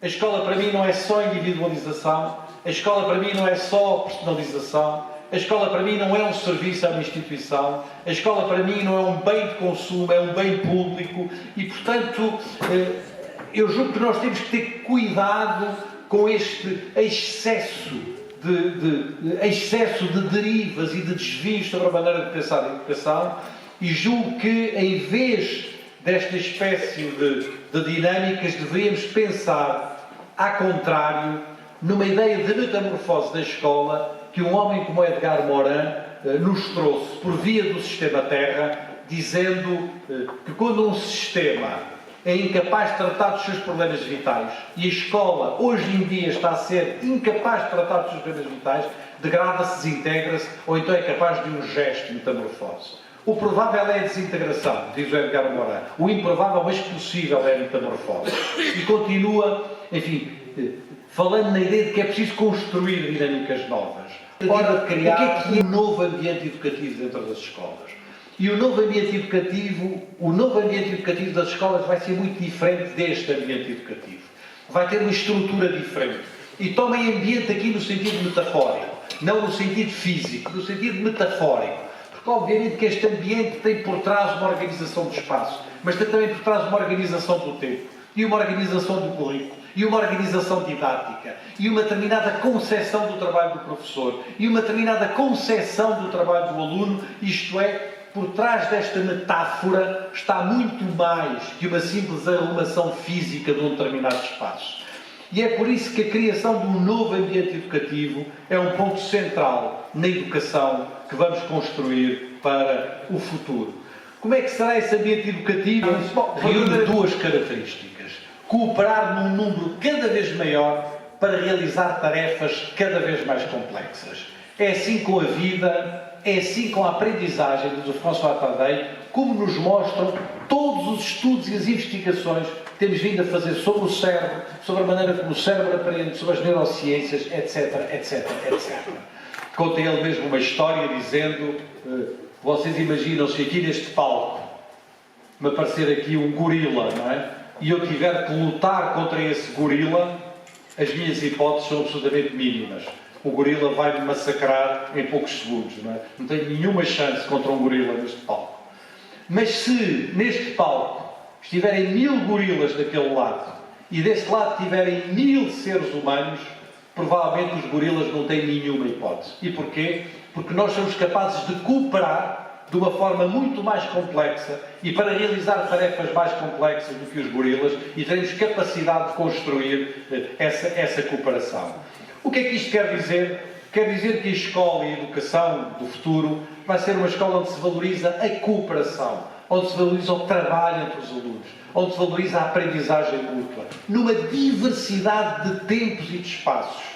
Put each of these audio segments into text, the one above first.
A escola para mim não é só individualização, a escola para mim não é só personalização, a escola para mim não é um serviço a uma instituição, a escola para mim não é um bem de consumo, é um bem público e, portanto, eu julgo que nós temos que ter cuidado com este excesso de derivas e de desvios sobre a maneira de pensar a educação e julgo que, em vez desta espécie de dinâmicas, deveríamos pensar, ao contrário, numa ideia de metamorfose da escola que um homem como Edgar Morin nos trouxe por via do sistema Terra, dizendo que quando um sistema é incapaz de tratar dos seus problemas vitais e a escola hoje em dia está a ser incapaz de tratar dos seus problemas vitais, degrada-se, desintegra-se ou então é capaz de um gesto de metamorfose. O provável é a desintegração, diz o Edgar Morin. O improvável, mas possível, é a metamorfose. E continua, enfim, falando na ideia de que é preciso construir dinâmicas novas. Ora, de criar um novo ambiente educativo dentro das escolas. E o novo ambiente educativo das escolas vai ser muito diferente deste ambiente educativo. Vai ter uma estrutura diferente. E tomem ambiente aqui no sentido metafórico, não no sentido físico, no sentido metafórico. Porque obviamente que este ambiente tem por trás uma organização do espaço, mas tem também por trás uma organização do tempo, e uma organização do currículo, e uma organização didática, e uma determinada concepção do trabalho do professor, e uma determinada concepção do trabalho do aluno, isto é, por trás desta metáfora está muito mais que uma simples arrumação física de um determinado espaço. E é por isso que a criação de um novo ambiente educativo é um ponto central na educação que vamos construir para o futuro. Como é que será esse ambiente educativo? Reúne duas características. Cooperar num número cada vez maior para realizar tarefas cada vez mais complexas. É assim com a vida, é assim com a aprendizagem do François Tadei, como nos mostram todos os estudos e as investigações que temos vindo a fazer sobre o cérebro, sobre a maneira como o cérebro aprende, sobre as neurociências, etc, etc, etc. Conta ele mesmo uma história dizendo, vocês imaginam se aqui neste palco me aparecer aqui um gorila, não é? E eu tiver que lutar contra esse gorila, as minhas hipóteses são absolutamente mínimas. O gorila vai-me massacrar em poucos segundos, não é? Não tenho nenhuma chance contra um gorila neste palco. Mas se neste palco estiverem 1000 gorilas daquele lado e desse lado tiverem 1000 seres humanos, provavelmente os gorilas não têm nenhuma hipótese. E porquê? Porque nós somos capazes de cooperar de uma forma muito mais complexa e para realizar tarefas mais complexas do que os gorilas e temos capacidade de construir essa cooperação. O que é que isto quer dizer? Quer dizer que a escola e a educação do futuro vai ser uma escola onde se valoriza a cooperação, onde se valoriza o trabalho entre os alunos, onde se valoriza a aprendizagem mútua, numa diversidade de tempos e de espaços.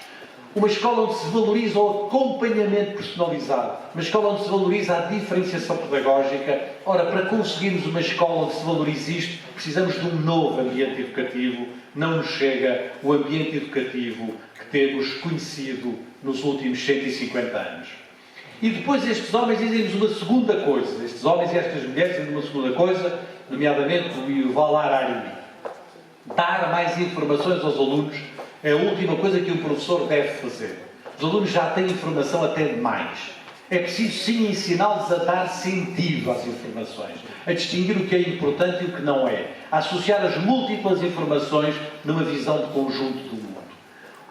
Uma escola onde se valoriza o acompanhamento personalizado, uma escola onde se valoriza a diferenciação pedagógica. Ora, para conseguirmos uma escola onde se valorize isto, precisamos de um novo ambiente educativo. Não nos chega o ambiente educativo que temos conhecido nos últimos 150 anos. E depois estes homens dizem-nos uma segunda coisa. Estes homens e estas mulheres dizem uma segunda coisa, nomeadamente o Yuval Harari. Dar mais informações aos alunos é a última coisa que um professor deve fazer. Os alunos já têm informação até demais. É preciso sim ensiná-los a dar sentido às informações, a distinguir o que é importante e o que não é, a associar as múltiplas informações numa visão de conjunto do mundo.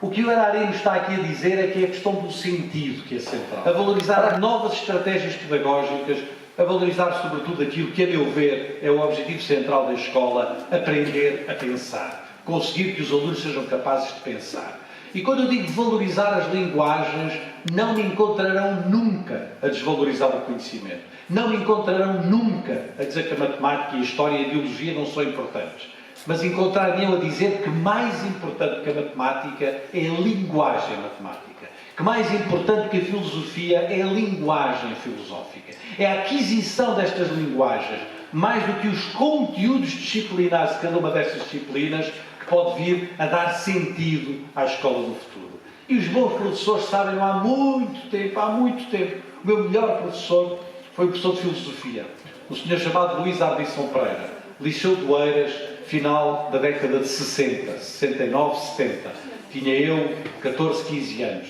O que o Harari nos está aqui a dizer é que é a questão do sentido que é central. A valorizar novas estratégias pedagógicas, a valorizar sobretudo aquilo que, a meu ver, é o objetivo central da escola, aprender a pensar. Conseguir que os alunos sejam capazes de pensar. E quando eu digo valorizar as linguagens, não me encontrarão nunca a desvalorizar o conhecimento. Não me encontrarão nunca a dizer que a matemática e a história e a biologia não são importantes. Mas encontrar-me-ão a dizer que mais importante que a matemática é a linguagem matemática. Que mais importante que a filosofia é a linguagem filosófica. É a aquisição destas linguagens, mais do que os conteúdos disciplinares de cada uma destas disciplinas, que pode vir a dar sentido à escola do futuro. E os bons professores sabem há muito tempo. O meu melhor professor foi o professor de filosofia, um senhor chamado Luís Ardição Pereira. Liceu de Oeiras, final da década de 60, 69, 70. Tinha eu 14, 15 anos.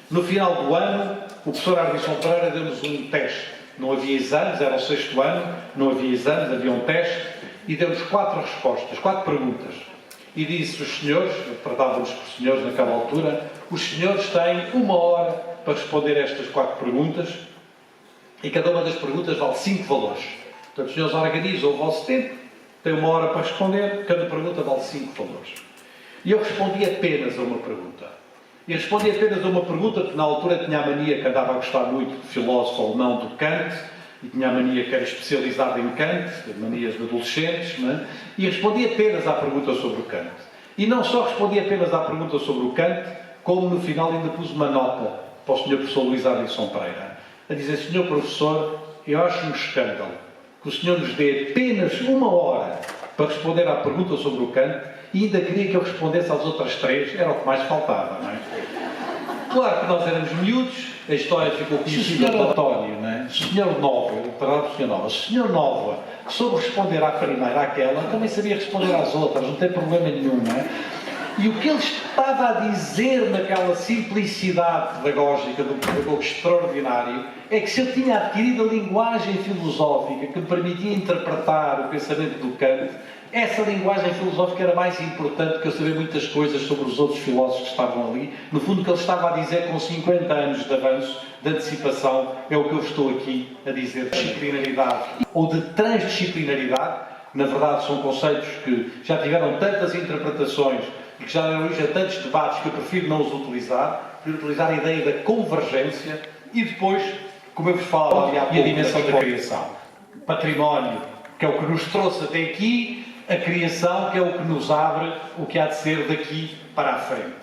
No final do ano, o professor Ardisson Pereira deu-nos um teste. Não havia exames, era o 6º ano, não havia exames, havia um teste, e deu-nos 4 respostas, 4 perguntas. E disse: os senhores, tratávamos por senhores naquela altura, os senhores têm 1 hora para responder a estas 4 perguntas, e cada uma das perguntas vale 5 valores. Portanto, os senhores organizam o vosso tempo, têm 1 hora para responder, cada pergunta vale 5 valores. E eu respondi apenas a uma pergunta. E respondi apenas a uma pergunta, porque na altura tinha a mania que andava a gostar muito do filósofo alemão do Kant, e tinha a mania que era especializado em Kant, manias de adolescentes, não é? E respondi apenas à pergunta sobre o Kant. E não só respondi apenas à pergunta sobre o Kant, como no final ainda pus uma nota para o Sr. Professor Luís Ardisson Pereira, a dizer: Sr. Professor, eu acho um escândalo que o senhor nos dê apenas 1 hora para responder à pergunta sobre o Kant e ainda queria que eu respondesse às outras 3, era o que mais faltava, não é? Claro que nós éramos miúdos, a história ficou conhecida do António, não é? O Sr. Nova, o Sr. Nova, o Sr. Nova, que soube responder à primeira, àquela, também sabia responder às outras, não tem problema nenhum, não é? E o que ele estava a dizer naquela simplicidade pedagógica de um pedagogo extraordinário é que se ele tinha adquirido a linguagem filosófica que permitia interpretar o pensamento do Kant, essa linguagem filosófica era mais importante que eu saber muitas coisas sobre os outros filósofos que estavam ali. No fundo, o que ele estava a dizer com 50 anos de avanço, de antecipação, é o que eu estou aqui a dizer. Disciplinaridade ou de transdisciplinaridade, na verdade, são conceitos que já tiveram tantas interpretações e que já deram origem a tantos debates que eu prefiro não os utilizar, prefiro utilizar a ideia da convergência e depois, como eu vos falava há pouco, e a dimensão da criação. Património, que é o que nos trouxe até aqui, a criação, que é o que nos abre o que há de ser daqui para a frente.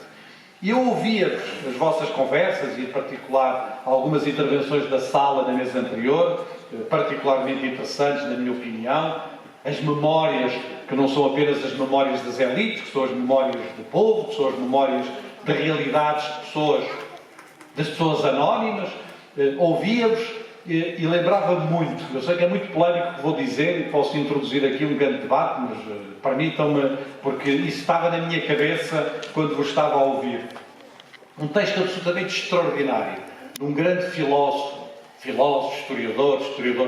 E eu ouvia-vos as vossas conversas, e em particular algumas intervenções da sala na mesa anterior, particularmente interessantes, na minha opinião, as memórias, que não são apenas as memórias das elites, que são as memórias do povo, que são as memórias de realidades das pessoas anónimas, ouvia-vos e lembrava-me muito. Eu sei que é muito polémico o que vou dizer e posso introduzir aqui um grande debate, mas permitam-me, porque isso estava na minha cabeça quando vos estava a ouvir. Um texto absolutamente extraordinário de um grande filósofo, historiador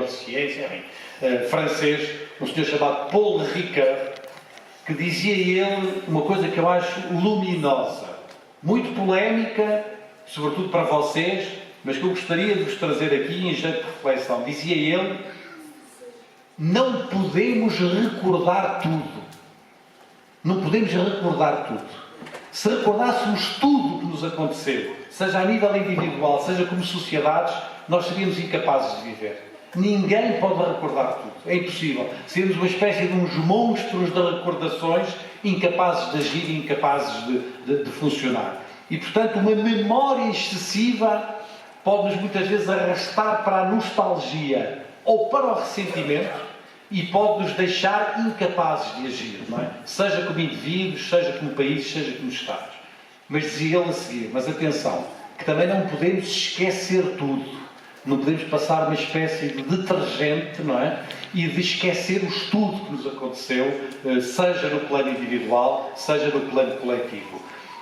de ciência, francês, um senhor chamado Paul Ricoeur, que dizia ele uma coisa que eu acho luminosa, muito polémica, sobretudo para vocês, mas que eu gostaria de vos trazer aqui em jeito de reflexão. Dizia ele: não podemos recordar tudo. Não podemos recordar tudo. Se recordássemos tudo o que nos aconteceu, seja a nível individual, seja como sociedades, nós seríamos incapazes de viver. Ninguém pode recordar tudo. É impossível. Seríamos uma espécie de uns monstros de recordações, incapazes de agir e incapazes de funcionar. E, portanto, uma memória excessiva pode-nos muitas vezes arrastar para a nostalgia ou para o ressentimento e pode-nos deixar incapazes de agir, não é? Seja como indivíduos, seja como países, seja como Estados. Mas dizia ele a seguir: mas atenção, que também não podemos esquecer tudo. Não podemos passar uma espécie de detergente, não é? E de esquecermos tudo que nos aconteceu, seja no plano individual, seja no plano coletivo.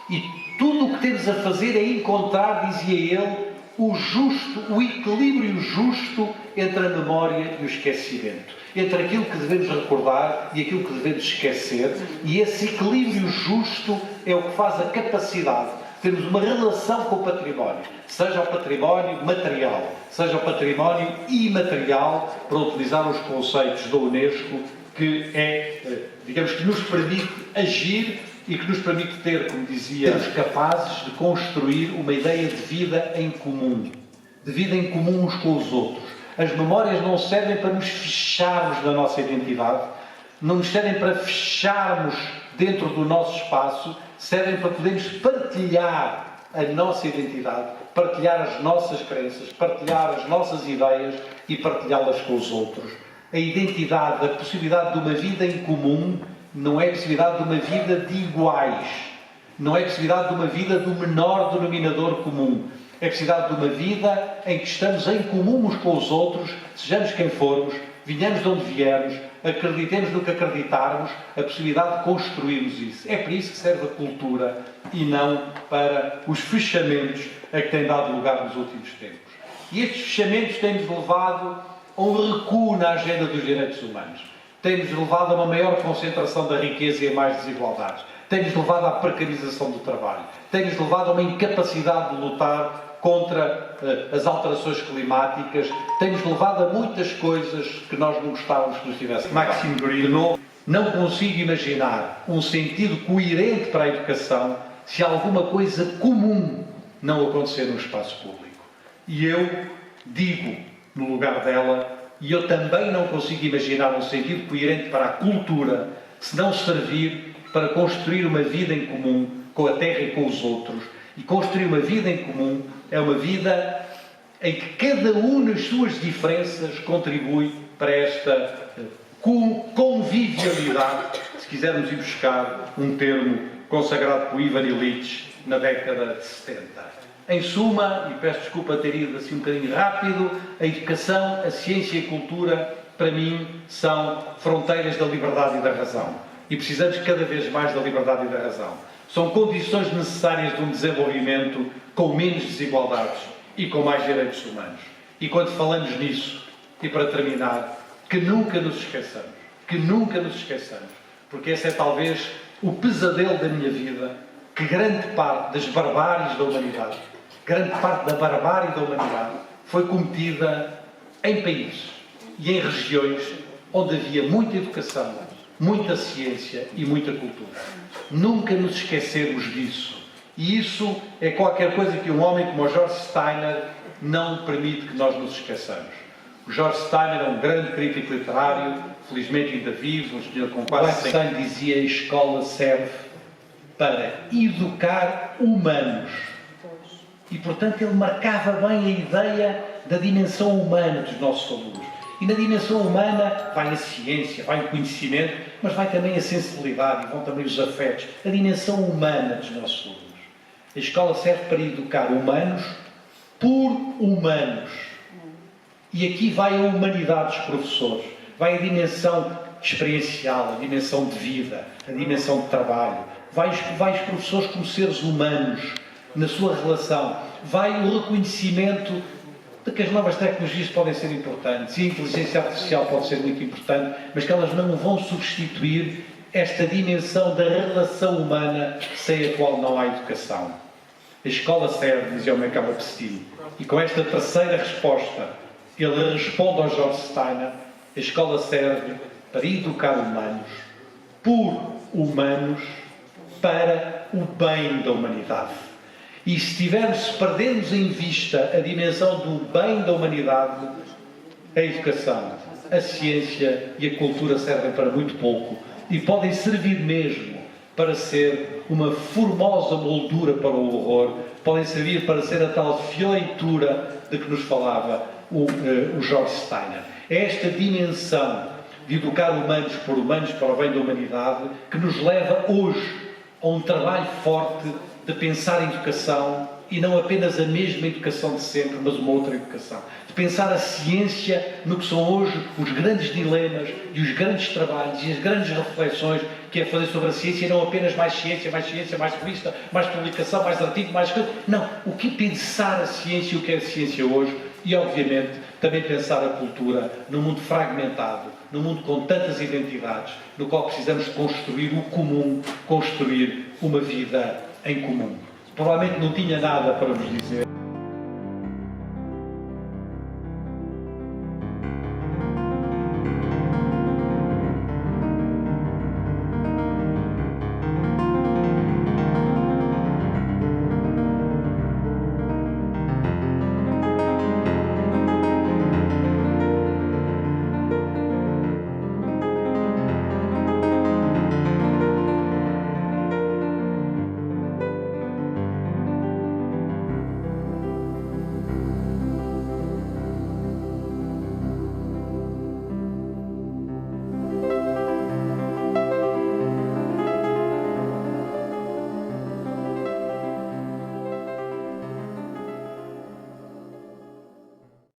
E tudo o que temos a fazer é encontrar, dizia ele, o equilíbrio justo entre a memória e o esquecimento. Entre aquilo que devemos recordar e aquilo que devemos esquecer. E esse equilíbrio justo é o que faz a capacidade de termos uma relação com o património. Seja o património material, seja o património imaterial, para utilizar os conceitos da Unesco, que digamos, que nos permite agir e que nos permite ter, como dizia, sermos capazes de construir uma ideia de vida em comum. De vida em comum uns com os outros. As memórias não servem para nos fecharmos na nossa identidade, não nos servem para fecharmos dentro do nosso espaço, servem para podermos partilhar a nossa identidade, partilhar as nossas crenças, partilhar as nossas ideias e partilhá-las com os outros. A identidade, a possibilidade de uma vida em comum, não é a possibilidade de uma vida de iguais, não é a possibilidade de uma vida do menor denominador comum, é a possibilidade de uma vida em que estamos em comum uns com os outros, sejamos quem formos, Vinhamos de onde viermos, acreditemos no que acreditarmos, a possibilidade de construirmos isso. É para isso que serve a cultura e não para os fechamentos a que tem dado lugar nos últimos tempos. E estes fechamentos têm-nos levado a um recuo na agenda dos direitos humanos. Tem-nos levado a uma maior concentração da riqueza e a mais desigualdades. Tem-nos levado à precarização do trabalho. Tem-nos levado a uma incapacidade de lutar contra as alterações climáticas. Tem-nos levado a muitas coisas que nós não gostávamos que nos tivessem. Maxime Greer, de novo, não consigo imaginar um sentido coerente para a educação se alguma coisa comum não acontecer no espaço público. E eu digo, no lugar dela, e eu também não consigo imaginar um sentido coerente para a cultura se não servir para construir uma vida em comum com a Terra e com os outros. E construir uma vida em comum é uma vida em que cada um, nas suas diferenças, contribui para esta convivialidade, se quisermos ir buscar um termo consagrado por Ivan Illich na década de 70. Em suma, e peço desculpa ter ido assim um bocadinho rápido, a educação, a ciência e a cultura, para mim, são fronteiras da liberdade e da razão. E precisamos cada vez mais da liberdade e da razão. São condições necessárias de um desenvolvimento com menos desigualdades e com mais direitos humanos. E quando falamos nisso, e para terminar, que nunca nos esqueçamos, porque esse é talvez o pesadelo da minha vida, que grande parte das barbáries da humanidade, foi cometida em países e em regiões onde havia muita educação, muita ciência e muita cultura. Nunca nos esquecermos disso. E isso é qualquer coisa que um homem como o George Steiner não permite que nós nos esqueçamos. O George Steiner é um grande crítico literário, felizmente ainda vivo, um senhor com quase 100 anos, dizia: a escola serve para educar humanos. E, portanto, ele marcava bem a ideia da dimensão humana dos nossos alunos. E na dimensão humana vai a ciência, vai o conhecimento, mas vai também a sensibilidade e vão também os afetos, a dimensão humana dos nossos alunos. A escola serve para educar humanos por humanos. E aqui vai a humanidade dos professores, vai a dimensão experiencial, a dimensão de vida, a dimensão de trabalho. Vai os professores como seres humanos, na sua relação. Vai o reconhecimento de que as novas tecnologias podem ser importantes e a inteligência artificial pode ser muito importante, mas que elas não vão substituir esta dimensão da relação humana sem a qual não há educação. A escola serve, dizia o Michael Epstein, e com esta terceira resposta ele responde ao George Steiner: a escola serve para educar humanos, por humanos, para o bem da humanidade. E se perdermos em vista a dimensão do bem da humanidade, a educação, a ciência e a cultura servem para muito pouco e podem servir mesmo para ser uma formosa moldura para o horror, podem servir para ser a tal fioleitura de que nos falava o George Steiner. É esta dimensão de educar humanos para o bem da humanidade que nos leva hoje a um trabalho forte de pensar em educação e não apenas a mesma educação de sempre, mas uma outra educação. De pensar a ciência no que são hoje os grandes dilemas e os grandes trabalhos e as grandes reflexões que é fazer sobre a ciência e não apenas mais ciência, mais revista, mais publicação, mais artigo, mais coisa. Não, o que pensar a ciência e o que é a ciência hoje e, obviamente, também pensar a cultura num mundo fragmentado, num mundo com tantas identidades, no qual precisamos construir o comum, construir uma vida em comum. Provavelmente não tinha nada para vos dizer.